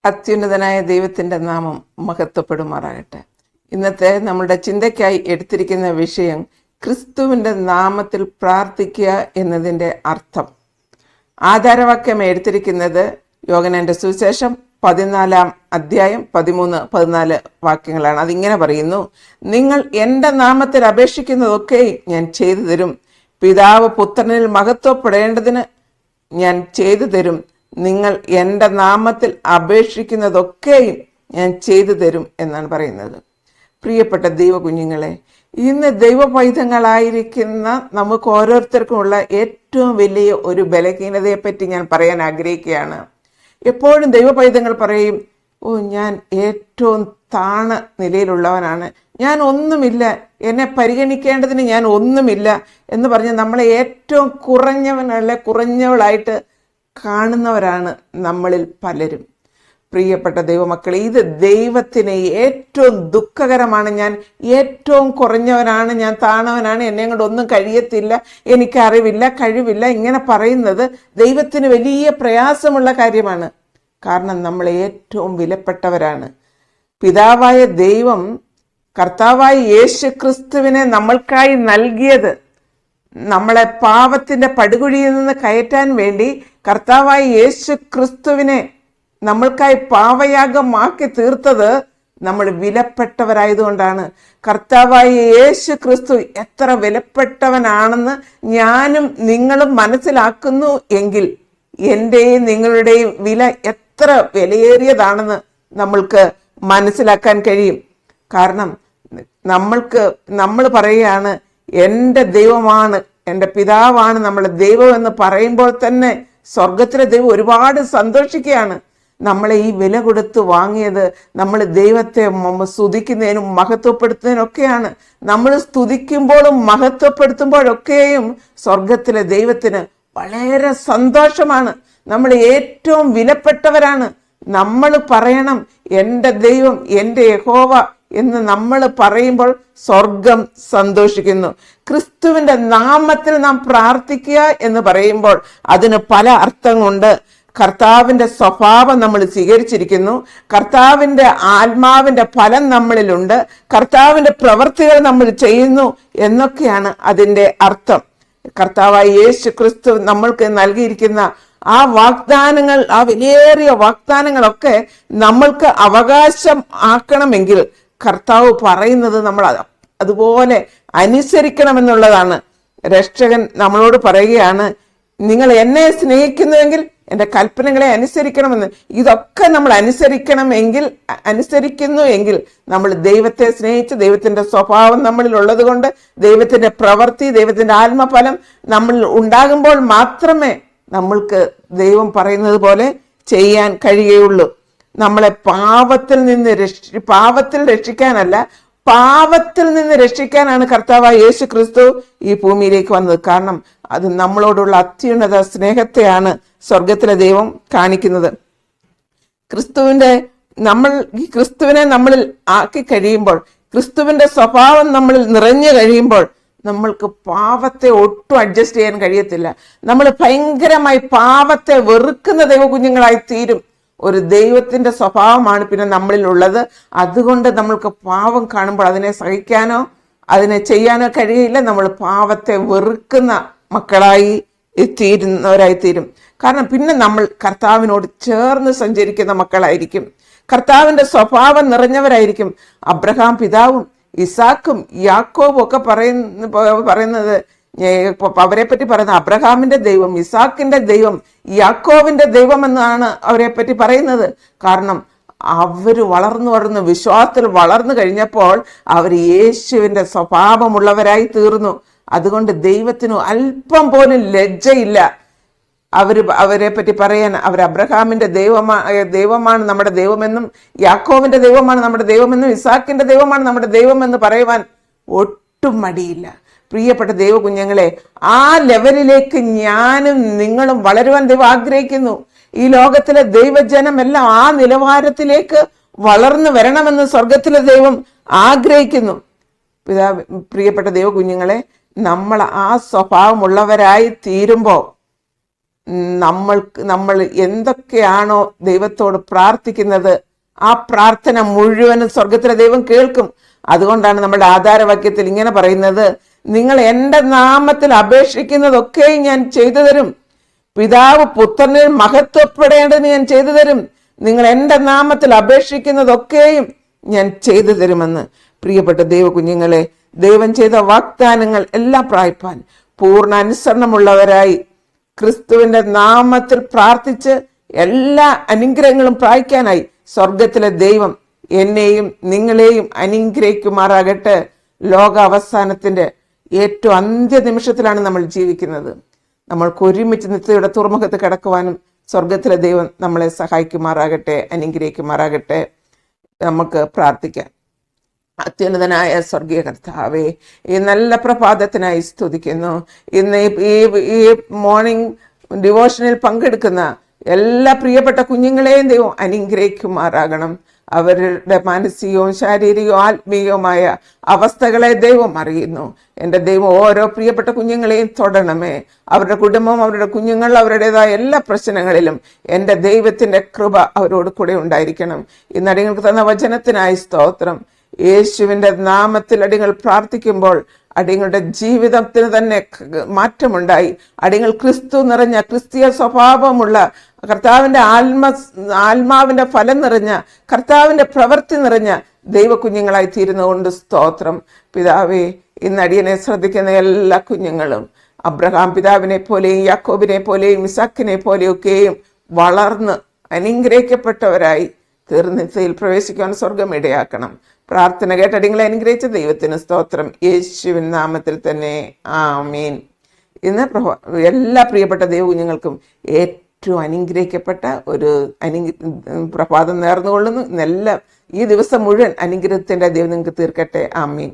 അത്യുന്നതനായ ദൈവത്തിൻ്റെ നാമം മഹത്വപ്പെടുമാറാകട്ടെ. ഇന്നത്തെ നമ്മുടെ ചിന്തയ്ക്കായി എടുത്തിരിക്കുന്ന വിഷയം ക്രിസ്തുവിൻ്റെ നാമത്തിൽ പ്രാർത്ഥിക്കുക എന്നതിൻ്റെ അർത്ഥം. ആധാരവാക്യം എടുത്തിരിക്കുന്നത് യോഹന്നാന്റെ സുവിശേഷം 14 അധ്യായം 13-14 വാക്യങ്ങളാണ്. അതിങ്ങനെ പറയുന്നു: നിങ്ങൾ എൻ്റെ നാമത്തിൽ അപേക്ഷിക്കുന്നതൊക്കെ ഞാൻ ചെയ്തു തരും. പിതാവ് പുത്രനിൽ മഹത്വപ്പെടേണ്ടതിന് ഞാൻ ചെയ്തു തരും. നിങ്ങൾ എൻ്റെ നാമത്തിൽ അപേക്ഷിക്കുന്നതൊക്കെയും ഞാൻ ചെയ്തു തരും എന്നാണ് പറയുന്നത്. പ്രിയപ്പെട്ട ദൈവ കുഞ്ഞുങ്ങളെ, ഇന്ന് ദൈവ പൈതങ്ങളായിരിക്കുന്ന നമുക്ക് ഓരോരുത്തർക്കുമുള്ള ഏറ്റവും വലിയ ഒരു ബലഹീനതയെപ്പറ്റി ഞാൻ പറയാൻ ആഗ്രഹിക്കുകയാണ്. എപ്പോഴും ദൈവ പൈതങ്ങൾ പറയും, ഞാൻ ഏറ്റവും താണ നിലയിലുള്ളവനാണ്, ഞാൻ ഒന്നുമില്ല, എന്നെ പരിഗണിക്കേണ്ടതിന് ഞാൻ ഒന്നുമില്ല എന്ന് പറഞ്ഞ് നമ്മളെ ഏറ്റവും കുറഞ്ഞവളായിട്ട് കാണുന്നവരാണ് നമ്മളിൽ പലരും. പ്രിയപ്പെട്ട ദൈവമക്കളെ, ഇത് ദൈവത്തിന് ഏറ്റവും ദുഃഖകരമാണ്. ഞാൻ ഏറ്റവും കുറഞ്ഞവനാണ്, ഞാൻ താണവനാണ്, എന്നെ കൊണ്ട് ഒന്നും കഴിയത്തില്ല, എനിക്കറിവില്ല, കഴിവില്ല, ഇങ്ങനെ പറയുന്നത് ദൈവത്തിന് വലിയ പ്രയാസമുള്ള കാര്യമാണ്. കാരണം നമ്മൾ ഏറ്റവും വിലപ്പെട്ടവരാണ്. പിതാവായ ദൈവം കർത്താവായ യേശു ക്രിസ്തുവിനെ നമ്മൾക്കായി നൽകിയത്, നമ്മളെ പാപത്തിന്റെ പടുകുഴിയിൽ നിന്ന് കയറ്റാൻ വേണ്ടി കർത്താവായ യേശു ക്രിസ്തുവിനെ നമ്മൾക്കായി പാവയാഗമാക്കി തീർത്തത് നമ്മൾ വിലപ്പെട്ടവരായതുകൊണ്ടാണ്. കർത്താവായ യേശു ക്രിസ്തു എത്ര വിലപ്പെട്ടവനാണെന്ന് ഞാനും നിങ്ങളും മനസ്സിലാക്കുന്നു എങ്കിൽ എൻ്റെയും നിങ്ങളുടെയും വില എത്ര വിലയേറിയതാണെന്ന് നമ്മൾക്ക് മനസ്സിലാക്കാൻ കഴിയും. കാരണം നമ്മൾ പറയുകയാണ്, എൻ്റെ ദൈവമാണ്, എൻ്റെ പിതാവാണ് നമ്മളെ ദൈവം എന്ന് പറയുമ്പോൾ തന്നെ സ്വർഗത്തിലെ ദൈവം ഒരുപാട് സന്തോഷിക്കുകയാണ്. നമ്മളെ ഈ വില കൊടുത്ത് വാങ്ങിയത് നമ്മൾ ദൈവത്തെ സ്തുതിക്കുന്നതിനും മഹത്വപ്പെടുത്തുന്നതിനൊക്കെയാണ്. നമ്മൾ സ്തുതിക്കുമ്പോഴും മഹത്വപ്പെടുത്തുമ്പോഴൊക്കെയും സ്വർഗത്തിലെ ദൈവത്തിന് വളരെ സന്തോഷമാണ്. നമ്മൾ ഏറ്റവും വിലപ്പെട്ടവരാണ്. നമ്മൾ പറയണം, എൻ്റെ ദൈവം, എൻ്റെ യഹോവ എന്ന് നമ്മൾ പറയുമ്പോൾ സ്വർഗം സന്തോഷിക്കുന്നു. ക്രിസ്തുവിൻ്റെ നാമത്തിൽ നാം പ്രാർത്ഥിക്കുക എന്ന് പറയുമ്പോൾ അതിന് പല അർത്ഥങ്ങളുണ്ട്. കർത്താവിൻ്റെ സ്വഭാവം നമ്മൾ സ്വീകരിച്ചിരിക്കുന്നു, കർത്താവിൻ്റെ ആത്മാവിൻ്റെ ഫലം നമ്മളിലുണ്ട്, കർത്താവിൻ്റെ പ്രവൃത്തികൾ നമ്മൾ ചെയ്യുന്നു എന്നൊക്കെയാണ് അതിൻ്റെ അർത്ഥം. കർത്താവായ യേശു ക്രിസ്തു നമ്മൾക്ക് നൽകിയിരിക്കുന്ന ആ വാഗ്ദാനങ്ങൾ, ആ വിലയേറിയ വാഗ്ദാനങ്ങളൊക്കെ നമ്മൾക്ക് അവകാശം ആക്കണമെങ്കിൽ കർത്താവ് പറയുന്നത് നമ്മൾ അതുപോലെ അനുസരിക്കണമെന്നുള്ളതാണ്. രക്ഷകൻ നമ്മളോട് പറയുകയാണ്, നിങ്ങൾ എന്നെ സ്നേഹിക്കുന്നുവെങ്കിൽ എൻ്റെ കൽപ്പനകളെ അനുസരിക്കണമെന്ന്. ഇതൊക്കെ നമ്മൾ അനുസരിക്കുന്നു എങ്കിൽ നമ്മൾ ദൈവത്തെ സ്നേഹിച്ച്, ദൈവത്തിൻ്റെ സ്വഭാവം നമ്മളിൽ ഉള്ളത് കൊണ്ട്, ദൈവത്തിൻ്റെ പ്രവൃത്തി, ദൈവത്തിൻ്റെ ആത്മഫലം നമ്മൾ ഉണ്ടാകുമ്പോൾ മാത്രമേ നമ്മൾക്ക് ദൈവം പറയുന്നത് പോലെ ചെയ്യാൻ കഴിയുകയുള്ളൂ. നമ്മളെ പാപത്തിൽ രക്ഷിക്കാനല്ല, പാപത്തിൽ നിന്ന് രക്ഷിക്കാനാണ് കർത്താവായ യേശു ക്രിസ്തു ഈ ഭൂമിയിലേക്ക് വന്നത്. കാരണം അത് നമ്മളോടുള്ള അത്യുന്നത സ്നേഹത്തെയാണ് സ്വർഗത്തിലെ ദൈവം കാണിക്കുന്നത്. ക്രിസ്തുവിനെ നമ്മളിൽ ആക്കി കഴിയുമ്പോൾ, ക്രിസ്തുവിന്റെ സ്വഭാവം നമ്മളിൽ നിറഞ്ഞു കഴിയുമ്പോൾ നമ്മൾക്ക് പാപത്തെ ഒട്ടും അഡ്ജസ്റ്റ് ചെയ്യാൻ കഴിയത്തില്ല. നമ്മൾ ഭയങ്കരമായി പാപത്തെ വെറുക്കുന്ന ദൈവകുഞ്ഞുങ്ങളായി തീരും. ഒരു ദൈവത്തിന്റെ സ്വഭാവമാണ് പിന്നെ നമ്മളിൽ ഉള്ളത്. അതുകൊണ്ട് നമ്മൾക്ക് പാപം കാണുമ്പോൾ അതിനെ സഹിക്കാനോ അതിനെ ചെയ്യാനോ കഴിയില്ല. നമ്മൾ പാപത്തെ വെറുക്കുന്ന മക്കളായി തീരുന്നവരായി തീരും. കാരണം പിന്നെ നമ്മൾ കർത്താവിനോട് ചേർന്ന് സഞ്ചരിക്കുന്ന മക്കളായിരിക്കും, കർത്താവിന്റെ സ്വഭാവം നിറഞ്ഞവരായിരിക്കും. അബ്രഹാം പിതാവും ഇസാക്കും യാക്കോബും ഒക്കെ പറയുന്നത് അവരെ പറ്റി പറയുന്നത് അബ്രഹാമിന്റെ ദൈവം, ഇസാക്കിന്റെ ദൈവം, യാക്കോവിന്റെ ദൈവം എന്നാണ് അവരെ പറ്റി പറയുന്നത്. കാരണം അവർ വളർന്നു വിശ്വാസത്തിൽ വളർന്നു കഴിഞ്ഞപ്പോൾ അവർ യേശുവിന്റെ സ്വഭാവമുള്ളവരായി തീർന്നു. അതുകൊണ്ട് ദൈവത്തിന് അല്പം പോലും ലജ്ജയില്ല അവരെ പറ്റി പറയാൻ. അവർ അബ്രഹാമിന്റെ ദൈവമാണ് നമ്മുടെ ദൈവമെന്നും, യാക്കോവിന്റെ ദൈവമാണ് നമ്മുടെ ദൈവമെന്നും, ഇസാക്കിന്റെ ദൈവമാണ് നമ്മുടെ ദൈവമെന്ന് പറയുവാൻ ഒട്ടും മടിയില്ല. പ്രിയപ്പെട്ട ദൈവ കുഞ്ഞുങ്ങളെ, ആ ലെവലിലേക്ക് ഞാനും നിങ്ങളും വളരുവാൻ ദൈവം ആഗ്രഹിക്കുന്നു. ഈ ലോകത്തിലെ ദൈവജനമെല്ലാം ആ നിലവാരത്തിലേക്ക് വളർന്നു വരണമെന്ന് സ്വർഗത്തിലെ ദൈവം ആഗ്രഹിക്കുന്നു. പ്രിയപ്പെട്ട ദൈവ കുഞ്ഞുങ്ങളെ, നമ്മൾ ആ സ്വഭാവമുള്ളവരായി തീരുമ്പോൾ നമ്മൾ എന്തൊക്കെയാണോ ദൈവത്തോട് പ്രാർത്ഥിക്കുന്നത് ആ പ്രാർത്ഥന മുഴുവനും സ്വർഗത്തിലെ ദൈവം കേൾക്കും. അതുകൊണ്ടാണ് നമ്മുടെ ആധാരവാക്യത്തിൽ ഇങ്ങനെ പറയുന്നത്, നിങ്ങൾ എൻ്റെ നാമത്തിൽ അപേക്ഷിക്കുന്നതൊക്കെയും ഞാൻ ചെയ്തു തരും. പിതാവ് പുത്രനിൽ മഹത്വപ്പെടേണ്ടത് ഞാൻ ചെയ്തു തരും. നിങ്ങൾ എൻ്റെ നാമത്തിൽ അപേക്ഷിക്കുന്നതൊക്കെയും ഞാൻ ചെയ്തു തരുമെന്ന്. പ്രിയപ്പെട്ട ദൈവ കുഞ്ഞുങ്ങളെ, ദൈവം ചെയ്ത വാഗ്ദാനങ്ങൾ എല്ലാം പ്രാപിപ്പാൻ പൂർണ്ണ അനുസരണമുള്ളവരായി ക്രിസ്തുവിന്റെ നാമത്തിൽ പ്രാർത്ഥിച്ച് എല്ലാ അനുഗ്രഹങ്ങളും പ്രാപിക്കാനായി സ്വർഗത്തിലെ ദൈവം എന്നെയും നിങ്ങളെയും അനുഗ്രഹിക്കുമാറാകട്ടെ. ലോക അവസാനത്തിന്റെ ഏറ്റവും അന്ത്യ നിമിഷത്തിലാണ് നമ്മൾ ജീവിക്കുന്നത്. നമ്മൾക്ക് ഒരുമിച്ച് നിത്യയുടെ തുറമുഖത്ത് കിടക്കുവാനും സ്വർഗത്തിലെ ദൈവം നമ്മളെ സഹായിക്കുമാറാകട്ടെ, അനുഗ്രഹിക്കുമാറാകട്ടെ. നമുക്ക് പ്രാർത്ഥിക്കാം. അത്യുന്നതനായ സ്വർഗീയ കർത്താവേ, ഈ നല്ല പ്രഭാതത്തിനായി സ്തുതിക്കുന്നു. ഇന്ന് ഈ മോർണിംഗ് ഡിവോഷനിൽ പങ്കെടുക്കുന്ന എല്ലാ പ്രിയപ്പെട്ട കുഞ്ഞുങ്ങളെയും ദൈവം അനുഗ്രഹിക്കുമാറാകണം. അവരുടെ മാനസികവും ശാരീരികവും ആത്മീയവുമായ അവസ്ഥകളെ ദൈവം അറിയുന്നു. എൻ്റെ ദൈവം ഓരോ പ്രിയപ്പെട്ട കുഞ്ഞുങ്ങളെയും തൊടണമേ. അവരുടെ കുടുംബം, അവരുടെ കുഞ്ഞുങ്ങൾ, അവരുടേതായ എല്ലാ പ്രശ്നങ്ങളിലും എൻ്റെ ദൈവത്തിൻ്റെ കൃപ അവരോട് കൂടെ ഉണ്ടായിരിക്കണം. ഇന്ന് അടിയങ്ങൾക്ക് തന്ന വചനത്തിനായി സ്തോത്രം. യേശുവിൻ്റെ നാമത്തിൽ അടിയങ്ങൾ പ്രാർത്ഥിക്കുമ്പോൾ അടിയങ്ങളുടെ ജീവിതത്തിന് തന്നെ മാറ്റമുണ്ടായി. അടിയങ്ങൾ ക്രിസ്തു നിറഞ്ഞ, ക്രിസ്തീയ സ്വഭാവമുള്ള, കർത്താവിൻ്റെ ആത്മാവിൻ്റെ ഫലം നിറഞ്ഞ, കർത്താവിൻ്റെ പ്രവൃത്തി നിറഞ്ഞ ദൈവകുഞ്ഞുങ്ങളായി തീരുന്നതുകൊണ്ട് സ്തോത്രം. പിതാവേ, ഇന്ന് അടിയനെ ശ്രദ്ധിക്കുന്ന എല്ലാ കുഞ്ഞുങ്ങളും അബ്രഹാം പിതാവിനെ പോലെയും യാക്കോബിനെ പോലെയും ഇസാക്കിനെ പോലെയൊക്കെയും വളർന്ന് അനുഗ്രഹിക്കപ്പെട്ടവരായി തീർന്നിസയിൽ പ്രവേശിക്കുവാൻ സ്വർഗം ഇടയാക്കണം. പ്രാർത്ഥന കേട്ടടിങ്ങളെ അനുഗ്രഹിച്ച ദൈവത്തിന് സ്തോത്രം. യേശുവിൻ നാമത്തിൽ തന്നെ ആമീൻ. ഇന്ന് എല്ലാ പ്രിയപ്പെട്ട ദൈവകുഞ്ഞുങ്ങൾക്കും ഏറ്റവും അനുഗ്രഹിക്കപ്പെട്ട ഒരു പ്രഭാതം നേർന്നുകൊള്ളുന്നു. ഈ ദിവസം മുഴുവൻ അനുഗ്രഹത്തിൻ്റെ ദൈവം നിങ്ങൾക്ക് തീർക്കട്ടെ. ആമീൻ.